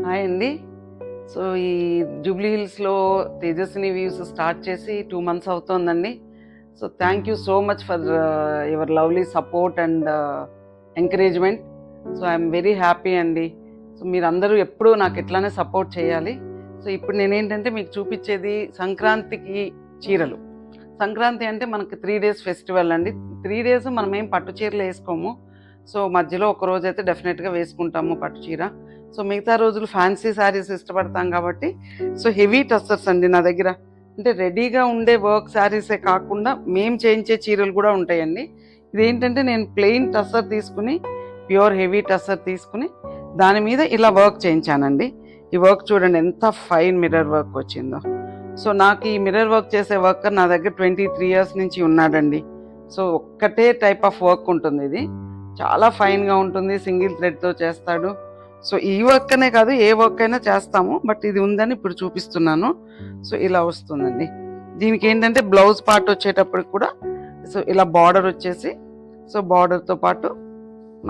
Hi అండి. So, ఈ Jubilee హిల్స్‌లో తేజస్విని వీవ్స్ స్టార్ట్ చేసి 2 మంత్స్ అవుతోందండి. So, thank you so much for your lovely support and encouragement. So, I'm very happy అండి. So, మీరందరూ ఎప్పుడూ నాకు ఇట్లానే సపోర్ట్ చేయాలి. సో, ఇప్పుడు నేనేంటంటే మీకు చూపిచ్చేది సంక్రాంతికి చీరలు. సంక్రాంతి అంటే మనకి 3 డేస్ ఫెస్టివల్ అండి. 3 డేస్ మనమేం పట్టు చీరలు ఏసుకోము. సో, మధ్యలో ఒక రోజైతే డెఫినెట్‌గా వేసుకుంటాము పట్టు చీర. సో, మిగతా రోజులు ఫ్యాన్సీ శారీస్ ఇష్టపడతాం కాబట్టి సో, హెవీ టస్సర్స్ అండి నా దగ్గర. అంటే రెడీగా ఉండే వర్క్ శారీసే కాకుండా మేము చేయించే చీరలు కూడా ఉంటాయండి. ఇదేంటంటే నేను ప్లెయిన్ టస్సర్ తీసుకుని, ప్యూర్ హెవీ టస్సర్ తీసుకుని దాని మీద ఇలా వర్క్ చేయించానండి. ఈ వర్క్ చూడండి ఎంత ఫైన్ మిర్రర్ వర్క్ వచ్చిందో. సో, నాకు ఈ మిర్రర్ వర్క్ చేసే వర్కర్ నా దగ్గర 23 ఇయర్స్ నుంచి ఉన్నాడండి. సో, ఒక్కటే టైప్ ఆఫ్ వర్క్ ఉంటుంది ఇది. చాలా ఫైన్‌గా ఉంటుంది. సింగిల్ థ్రెడ్‌తో చేస్తాడు. సో, ఈ వర్క్ అనే కాదు ఏ వర్క్ అయినా చేస్తాము. బట్ ఇది ఉందని ఇప్పుడు చూపిస్తున్నాను. సో, ఇలా వస్తుందండి. దీనికేంటంటే బ్లౌజ్ పార్ట్ వచ్చేటప్పటికి కూడా సో, ఇలా బార్డర్ వచ్చేసి సో, బార్డర్‌తో పాటు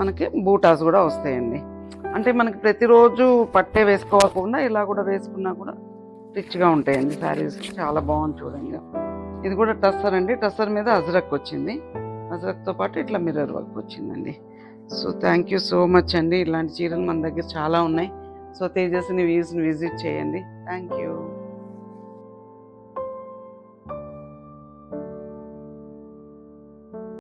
మనకి బూటాస్ కూడా వస్తాయండి. అంటే మనకి ప్రతిరోజు పట్టే వేసుకోకుండా ఇలా కూడా వేసుకున్నా కూడా రిచ్‌గా ఉంటాయండి శారీస్. చాలా బాగుంది చూడండి. ఇది కూడా టస్సర్ అండి. టస్సర్ మీద అజ్రక్ వచ్చింది. అజ్రక్‌తో పాటు ఇట్లా మిర్రర్ వర్క్ వచ్చిందండి. So, thank you so much అండి. ఇలాంటి చీరలు మన దగ్గర చాలా ఉన్నాయి. సో, తేజస్విని వీవ్స్‌ని విజిట్ చేయండి. Thank you.